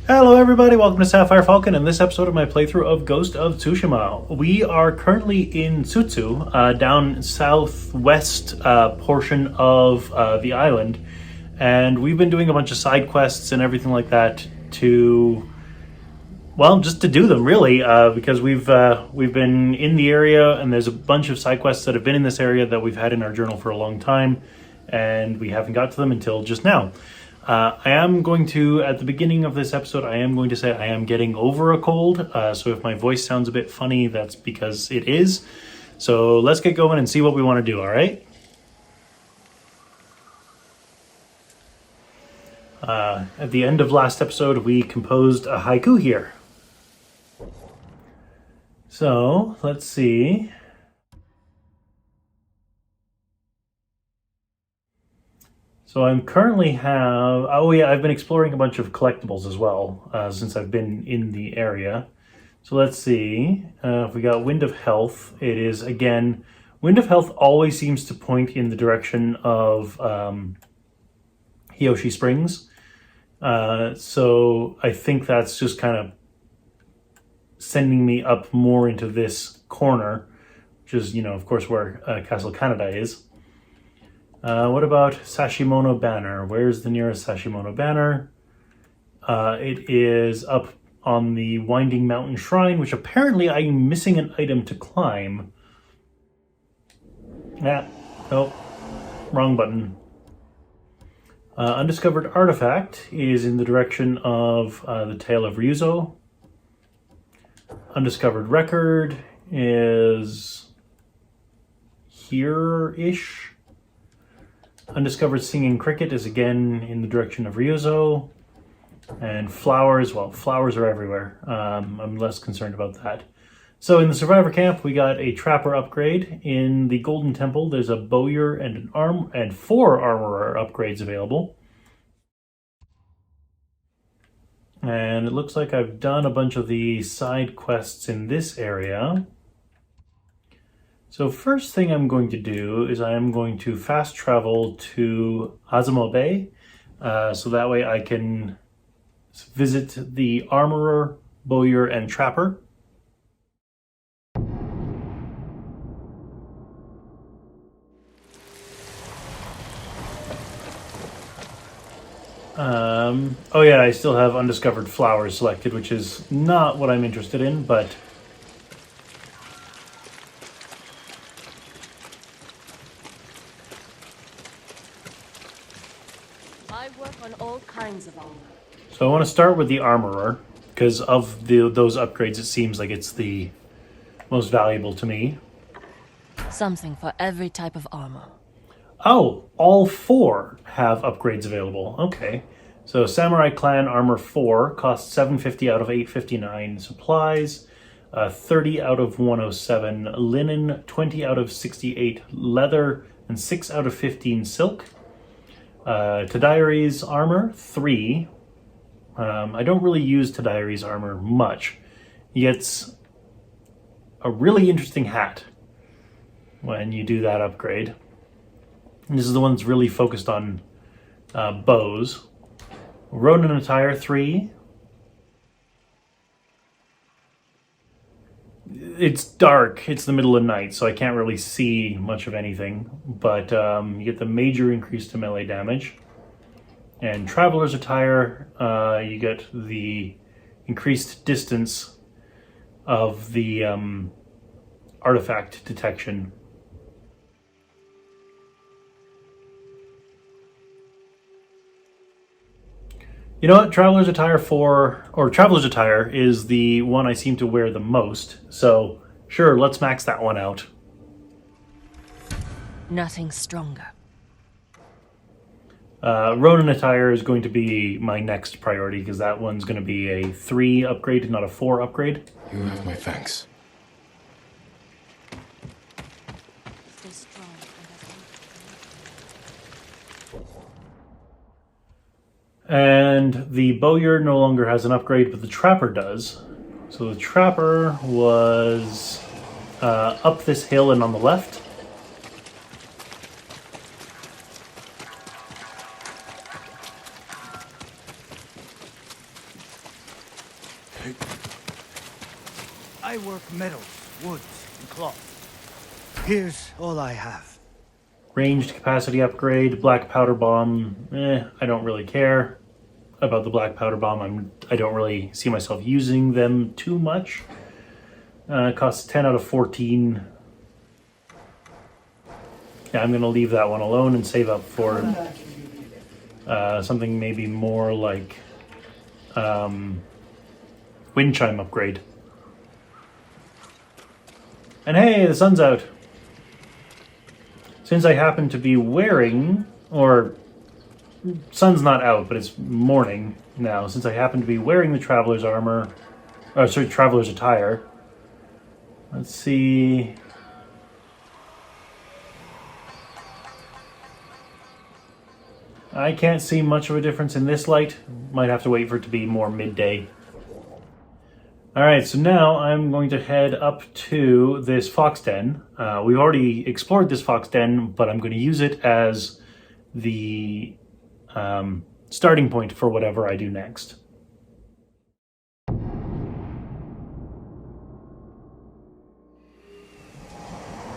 Hello everybody, welcome to Sapphire Falcon and this episode of my playthrough of Ghost of Tsushima. We are currently in Tsutsu, down southwest portion of the island, and we've been doing a bunch of side quests and everything like that to, well, just to do them really, because we've been in the area and there's a bunch of side quests that have been in this area that we've had in our journal for a long time, and we haven't got to them until just now. I am going to, at the beginning of this episode, I am going to say I am getting over a cold, so if my voice sounds a bit funny, that's because it is. So let's get going and see what we want to do, alright? At the end of last episode, we composed a haiku here. So, let's see. So I'm currently I've been exploring a bunch of collectibles as well, since I've been in the area. So let's see, if we got Wind of Health, it is, again, Wind of Health always seems to point in the direction of Hiyoshi Springs. So I think that's just kind of sending me up more into this corner, which is, of course, where Castle Canada is. What about Sashimono Banner? Where's the nearest Sashimono Banner? It is up on the Winding Mountain Shrine, which apparently I'm missing an item to climb. Nope. Wrong button. Undiscovered Artifact is in the direction of the Tale of Ryuzo. Undiscovered Record is here-ish. Undiscovered Singing Cricket is again in the direction of Ryuzo. And flowers, well, flowers are everywhere. I'm less concerned about that. So in the Survivor Camp, we got a Trapper upgrade. In the Golden Temple, there's a Bowyer and 4 Armorer upgrades available. And it looks like I've done a bunch of the side quests in this area. So first thing I'm going to do is I am going to fast travel to Azamo Bay, so that way I can visit the Armorer, Bowyer, and Trapper. Oh yeah, I still have Undiscovered Flowers selected, which is not what I'm interested in, but I work on all kinds of armor. so I want to start with the Armorer, because of those upgrades it seems like it's the most valuable to me. Something for every type of armor. Oh, all 4 have upgrades available. Okay. So Samurai Clan Armor 4 costs 750 out of 859 supplies, 30 out of 107 linen, 20 out of 68 leather, and 6 out of 15 silk. Tadaiori's Armor 3. I don't really use Tadaiori's Armor much. He gets a really interesting hat when you do that upgrade. And this is the one that's really focused on bows. Ronin Attire 3. It's dark, it's the middle of night, so I can't really see much of anything, but you get the major increase to melee damage. And Traveler's Attire, you get the increased distance of the artifact detection. You know what? Traveler's Attire is the one I seem to wear the most. So, sure, let's max that one out. Nothing stronger. Ronin Attire is going to be my next priority because that one's going to be a 3 upgrade, not a 4 upgrade. You have my thanks. Stay strong. And the Bowyer no longer has an upgrade, but the Trapper does. So the Trapper was up this hill and on the left. I work metals, woods, and cloth. Here's all I have. Ranged capacity upgrade, black powder bomb. I don't really care about the black powder bomb. I don't really see myself using them too much. It costs 10 out of 14. Yeah, I'm going to leave that one alone and save up for something maybe more like wind chime upgrade. And hey, the sun's out. Since I happen to be wearing, or sun's not out, but it's morning now. Since I happen to be wearing the traveler's armor, or sorry, traveler's attire. Let's see. I can't see much of a difference in this light. Might have to wait for it to be more midday. Alright, so now I'm going to head up to this fox den. We've already explored this fox den, but I'm going to use it as the starting point for whatever I do next.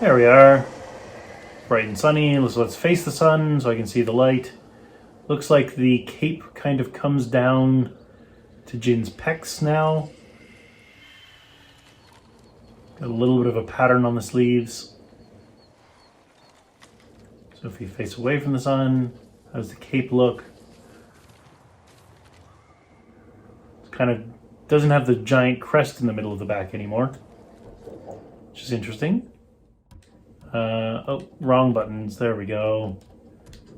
There we are. Bright and sunny. Let's face the sun so I can see the light. Looks like the cape kind of comes down to Jin's pecs now. Got a little bit of a pattern on the sleeves. So if you face away from the sun, how does the cape look? It kind of doesn't have the giant crest in the middle of the back anymore, which is interesting. Oh, wrong buttons. There we go.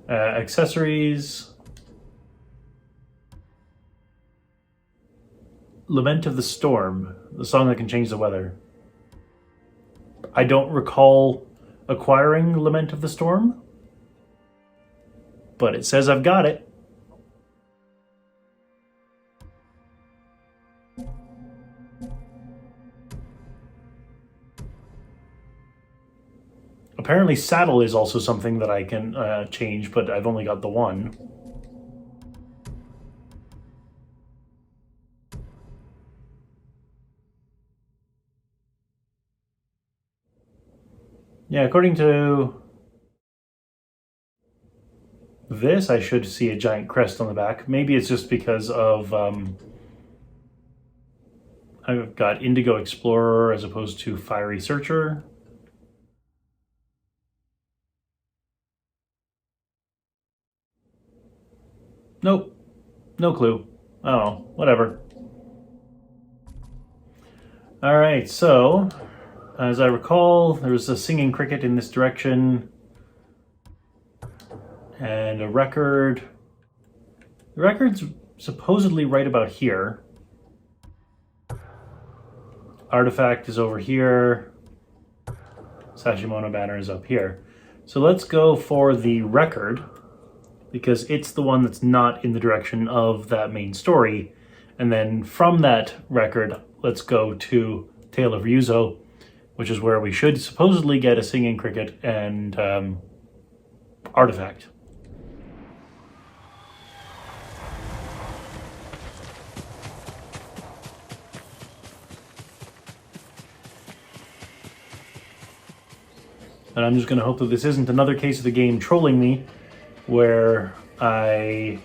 Accessories. Lament of the Storm, the song that can change the weather. I don't recall acquiring Lament of the Storm, but it says I've got it. Apparently saddle is also something that I can change, but I've only got the one. Yeah, according to this, I should see a giant crest on the back. Maybe it's just because of I've got Indigo Explorer as opposed to Fiery Searcher. Nope. No clue. Oh, whatever. Alright, so, as I recall, there was a singing cricket in this direction. And a record. The record's supposedly right about here. Artifact is over here. Sashimono banner is up here. So let's go for the record, because it's the one that's not in the direction of that main story. And then from that record, let's go to Tale of Ryuzo, which is where we should supposedly get a singing cricket and artifact. And I'm just going to hope that this isn't another case of the game trolling me, where I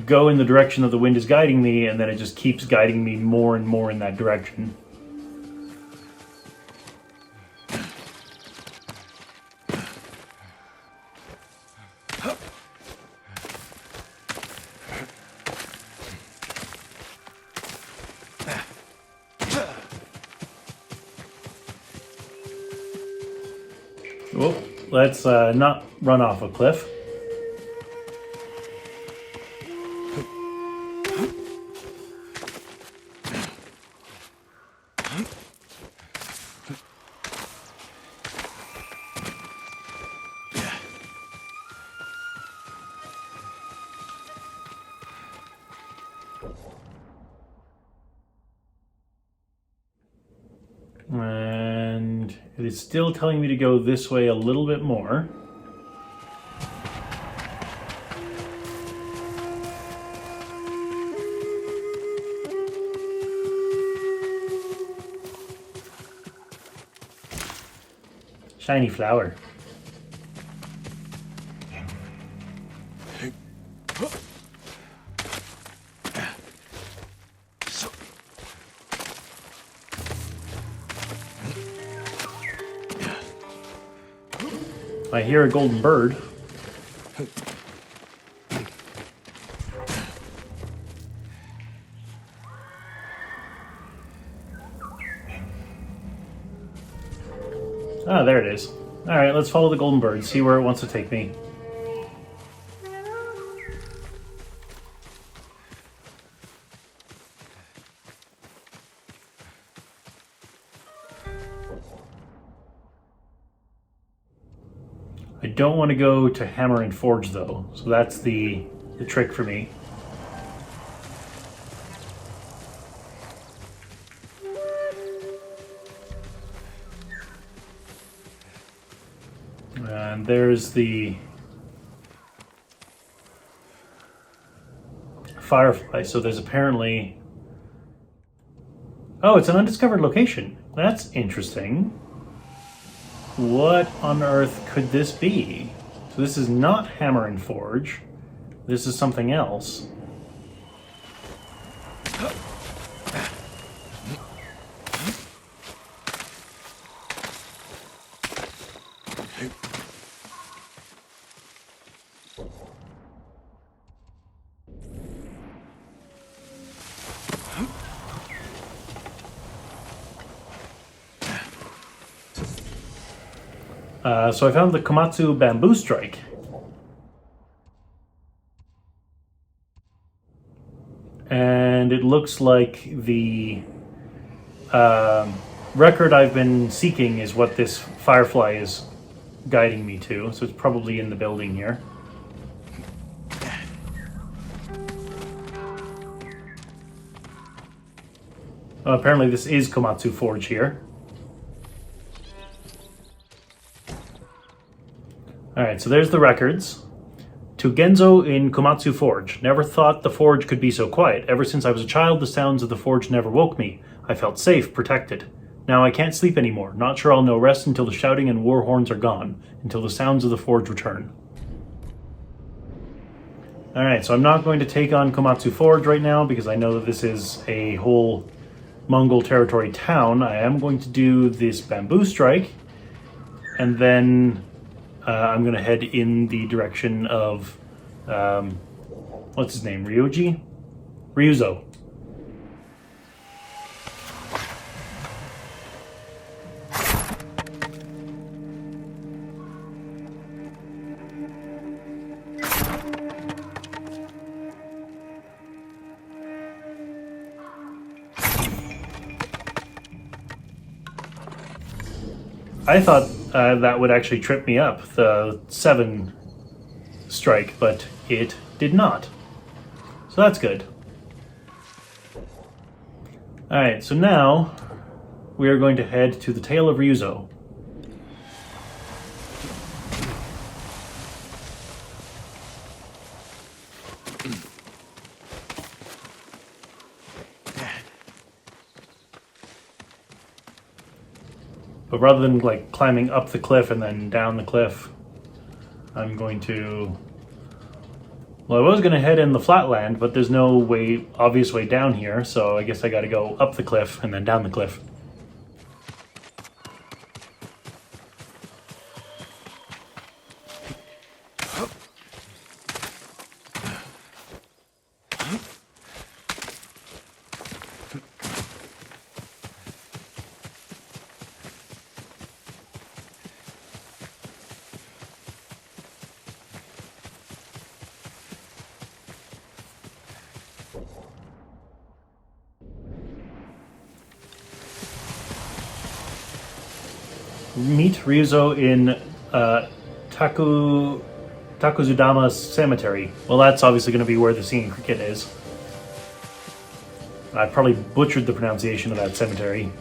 go in the direction that the wind is guiding me, and then it just keeps guiding me more and more in that direction. Well, let's not run off a cliff. And it is still telling me to go this way a little bit more. Shiny flower. I hear a golden bird. Ah, there it is. Alright, let's follow the golden bird, see where it wants to take me. I don't want to go to Hammer and Forge though, so that's the trick for me. And there's the Firefly, so there's apparently... Oh, it's an undiscovered location. That's interesting. What on earth could this be? So this is not Hammer and Forge. This is something else. So I found the Komatsu Bamboo Strike. And it looks like the record I've been seeking is what this Firefly is guiding me to. So it's probably in the building here. Apparently this is Komatsu Forge here. Alright, so there's the records. To Genzo in Komatsu Forge. Never thought the forge could be so quiet. Ever since I was a child, the sounds of the forge never woke me. I felt safe, protected. Now I can't sleep anymore. Not sure I'll know rest until the shouting and war horns are gone. Until the sounds of the forge return. Alright, so I'm not going to take on Komatsu Forge right now because I know that this is a whole Mongol territory town. I am going to do this Bamboo Strike. And then... I'm going to head in the direction of, what's his name, Ryuji? Ryuzo. I thought that would actually trip me up, the 7 strike, but it did not. So that's good. Alright, so now we are going to head to the Tale of Ryuzo. But rather than like climbing up the cliff and then down the cliff, I'm going to... Well, I was going to head in the flatland, but there's no way, obvious way down here, so I guess I got to go up the cliff and then down the cliff. Meet Ryuzo in Takuzudama Cemetery. Well, that's obviously going to be where the singing cricket is. I probably butchered the pronunciation of that cemetery.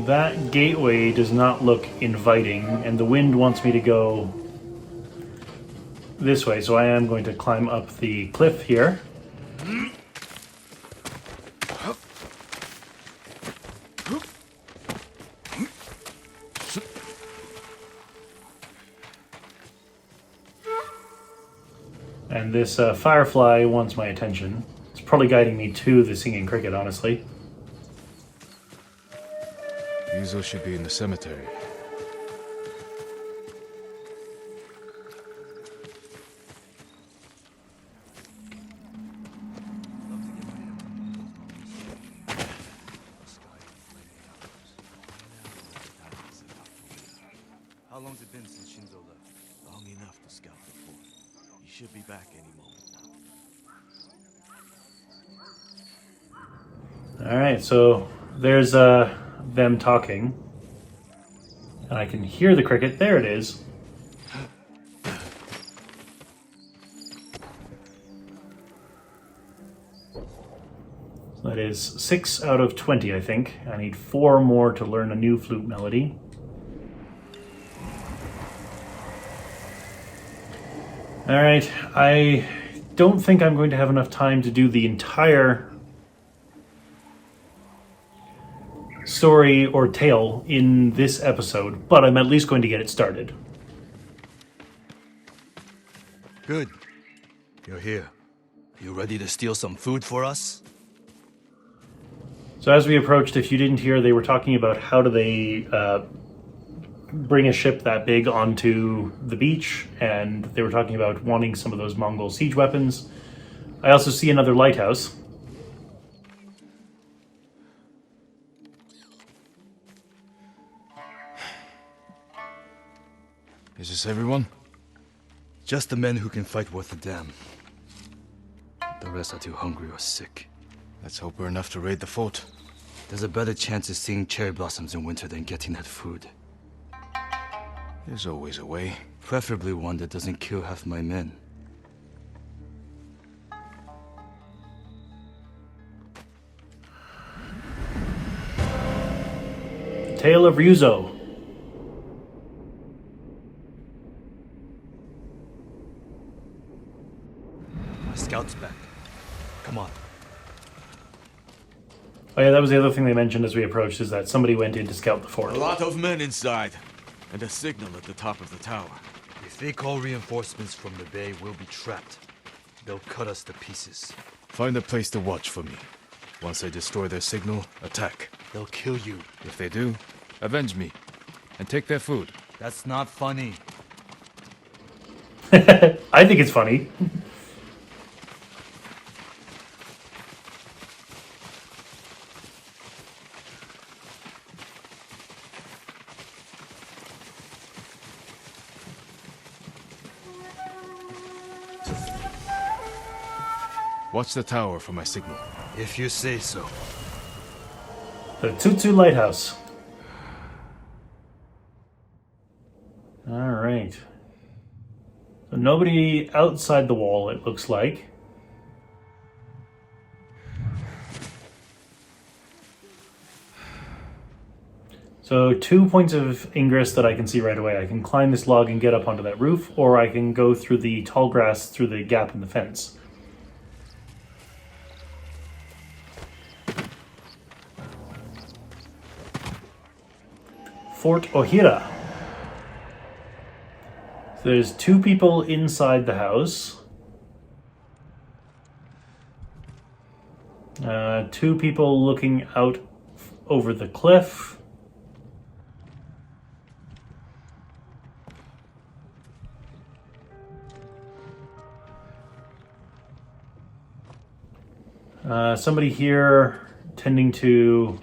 that gateway does not look inviting, and the wind wants me to go this way, so I am going to climb up the cliff here. And this firefly wants my attention. It's probably guiding me to the singing cricket, honestly. Ryuzo should be in the cemetery. How long's it been since Shinzo left? Long enough to scout the fort. He should be back any moment now. Alright, so there's them talking. And I can hear the cricket. There it is. So that is 6 out of 20, I think. I need 4 more to learn a new flute melody. Alright, I don't think I'm going to have enough time to do the entire story or tale in this episode, but I'm at least going to get it started. Good. You're here. You ready to steal some food for us? So as we approached, if you didn't hear, they were talking about how do they bring a ship that big onto the beach, and they were talking about wanting some of those Mongol siege weapons. I also see another lighthouse. Is this everyone? Just the men who can fight worth a damn. The rest are too hungry or sick. Let's hope we're enough to raid the fort. There's a better chance of seeing cherry blossoms in winter than getting that food. There's always a way. Preferably one that doesn't kill half my men. Tale of Ryuzo. My scout's back. Come on. Oh yeah, that was the other thing they mentioned as we approached, is that somebody went in to scout the fort. A lot of men inside, and a signal at the top of the tower. If they call reinforcements from the bay, we'll be trapped. They'll cut us to pieces. Find a place to watch for me. Once I destroy their signal, attack. They'll kill you. If they do, avenge me. And take their food. That's not funny. I think it's funny. Watch the tower for my signal. If you say so. The Tsutsu Lighthouse. Alright. So nobody outside the wall, it looks like. So 2 points of ingress that I can see right away. I can climb this log and get up onto that roof, or I can go through the tall grass through the gap in the fence. Fort Ohira. So there's 2 people inside the house. 2 people looking out over the cliff. Somebody here tending to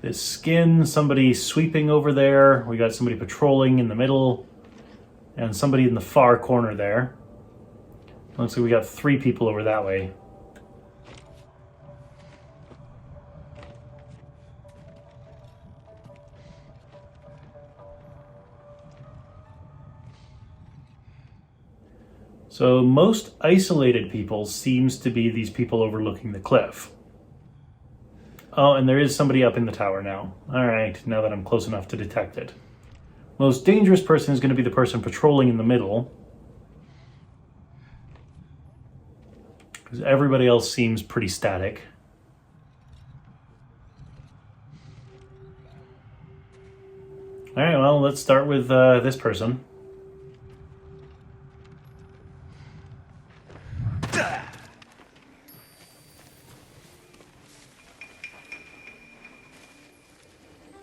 this skin, somebody sweeping over there. We got somebody patrolling in the middle, and somebody in the far corner there. Looks like we got 3 people over that way. So most isolated people seems to be these people overlooking the cliff. Oh, and there is somebody up in the tower now. Alright, now that I'm close enough to detect it. Most dangerous person is going to be the person patrolling in the middle. Because everybody else seems pretty static. Alright, well, let's start with this person.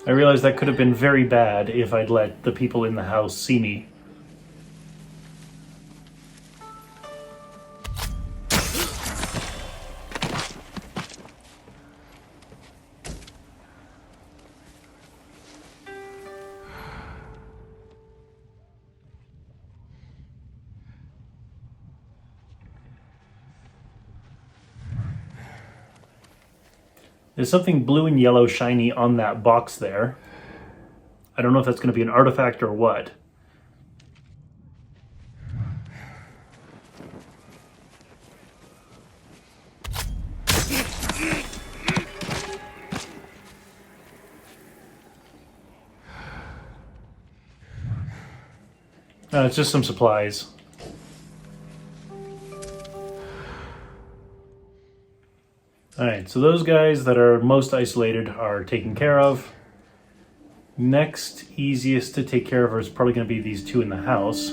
I realized that could have been very bad if I'd let the people in the house see me. There's something blue and yellow shiny on that box there. I don't know if that's going to be an artifact or what. It's just some supplies. Alright, so those guys that are most isolated are taken care of. Next easiest to take care of is probably going to be these two in the house.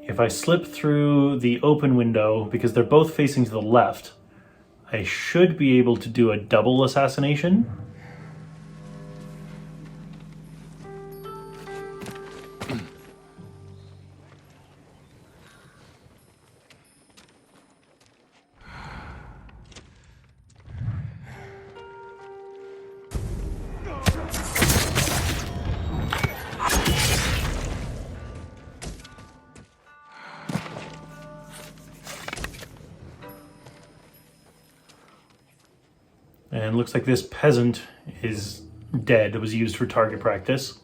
If I slip through the open window, because they're both facing to the left, I should be able to do a double assassination. And looks like this peasant is dead. It was used for target practice.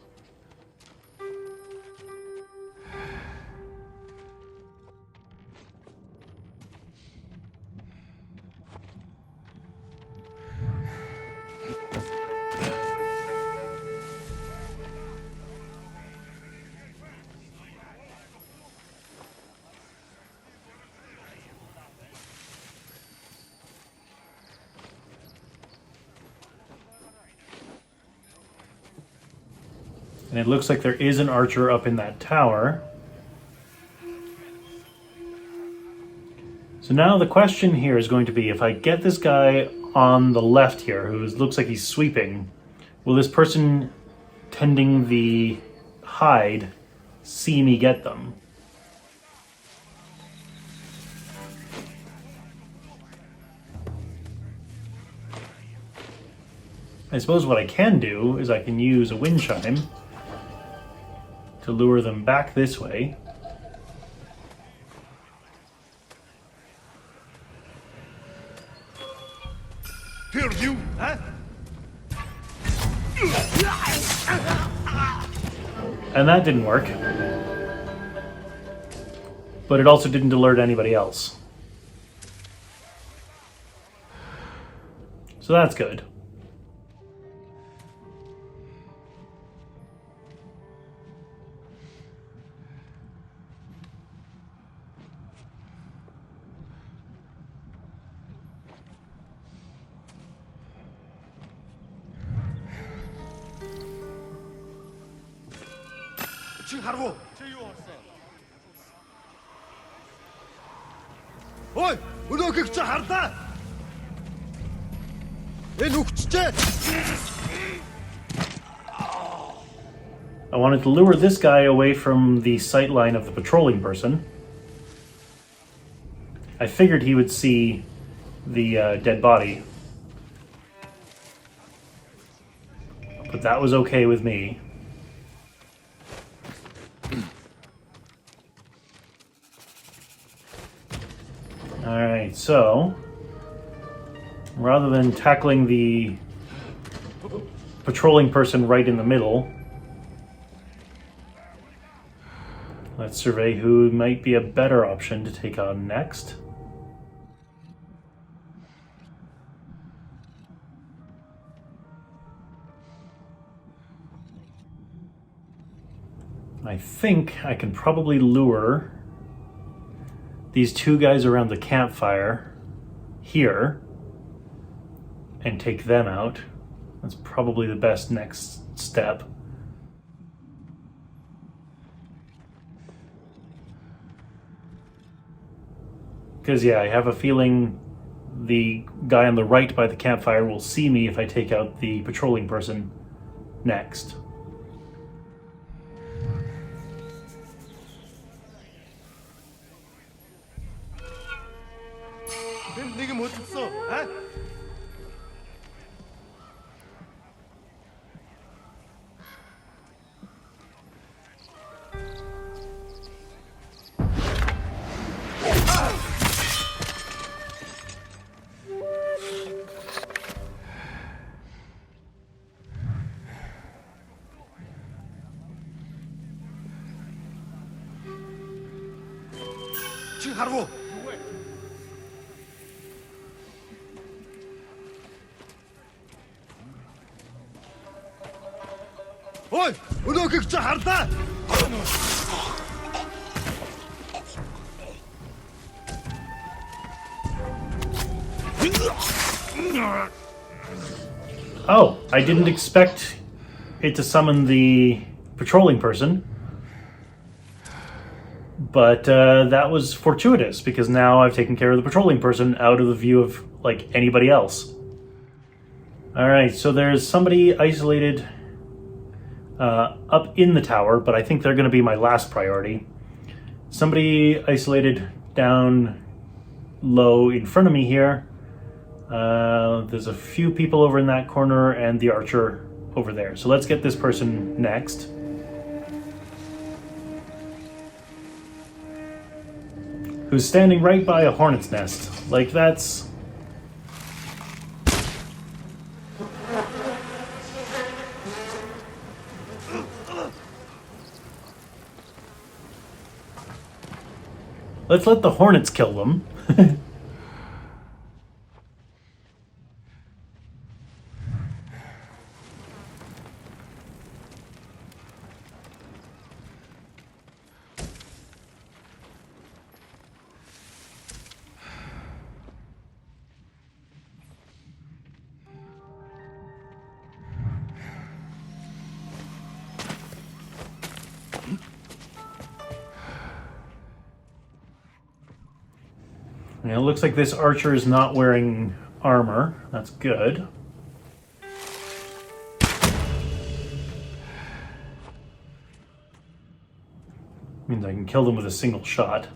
And it looks like there is an archer up in that tower. So now the question here is going to be, if I get this guy on the left here, who looks like he's sweeping, will this person tending the hide see me get them? I suppose what I can do is I can use a wind chime to lure them back this way. Here, you, huh? And that didn't work. But it also didn't alert anybody else. So that's good. Ой, өнөөгч чи харлаа. Энэ үгчтэй. I wanted to lure this guy away from the sight line of the patrolling person. I figured he would see the dead body. But that was okay with me. Alright, so rather than tackling the patrolling person right in the middle, let's survey who might be a better option to take on next. I think I can probably lure these two guys around the campfire here and take them out. That's probably the best next step. Because, yeah, I have a feeling the guy on the right by the campfire will see me if I take out the patrolling person next. Ой, өнөөхийг чи харлаа. Oh, I didn't expect it to summon the patrolling person. But that was fortuitous, because now I've taken care of the patrolling person out of the view of, like, anybody else. Alright, so there's somebody isolated up in the tower, but I think they're going to be my last priority. Somebody isolated down low in front of me here. There's a few people over in that corner and the archer over there. So let's get this person next. Who's standing right by a hornet's nest. Like, that's... Let's let the hornets kill them. And it looks like this archer is not wearing armor. That's good. Means I can kill them with a single shot.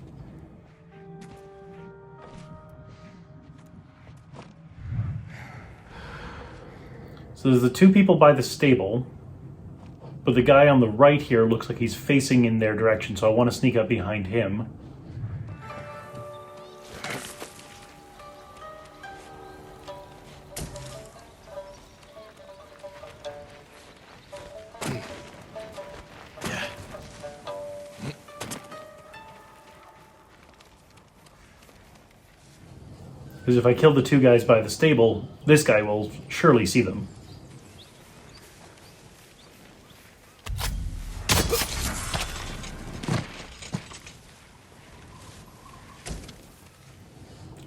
So there's the two people by the stable, but the guy on the right here looks like he's facing in their direction, so I want to sneak up behind him. Because if I kill the two guys by the stable, this guy will surely see them.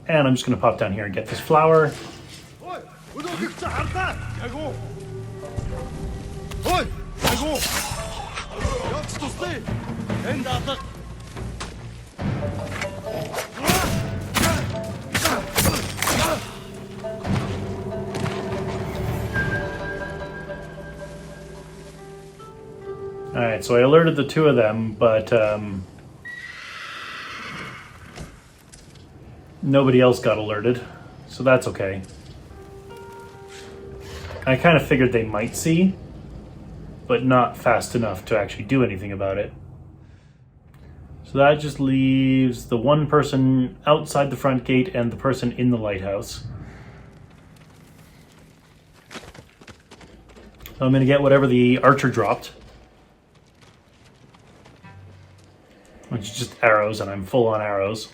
And I'm just going to pop down here and get this flower. Alright, so I alerted the two of them, but nobody else got alerted, so that's okay. I kind of figured they might see, but not fast enough to actually do anything about it. So that just leaves the one person outside the front gate and the person in the lighthouse. So I'm going to get whatever the archer dropped, which is just arrows, and I'm full on arrows.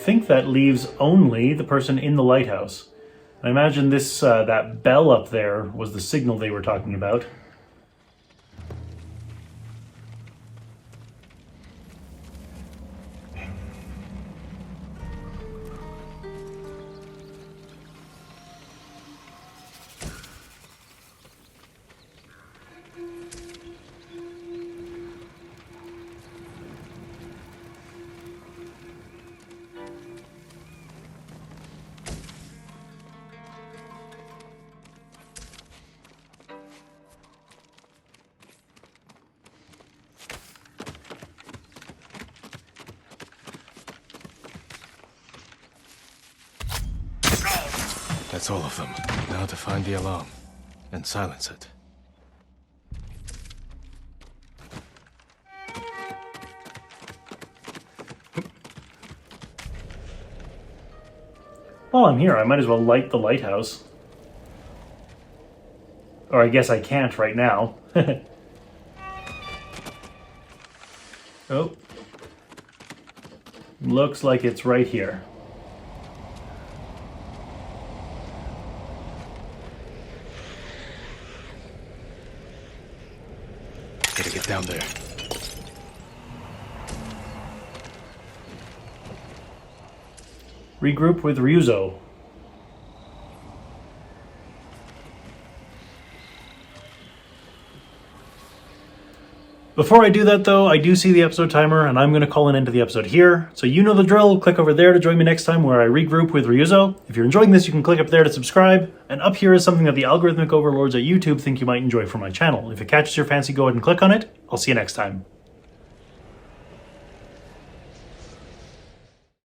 think that leaves only the person in the lighthouse. I imagine this that bell up there was the signal they were talking about. That's all of them. Now to find the alarm and silence it. While I'm here, I might as well light the lighthouse. Or I guess I can't right now. Oh. Looks like it's right here. Gotta get down there. Regroup with Ryuzo. Before I do that though, I do see the episode timer and I'm going to call an end to the episode here. So you know the drill, click over there to join me next time where I regroup with Ryuzo. If you're enjoying this, you can click up there to subscribe. And up here is something that the algorithmic overlords at YouTube think you might enjoy from my channel. If it catches your fancy, go ahead and click on it. I'll see you next time.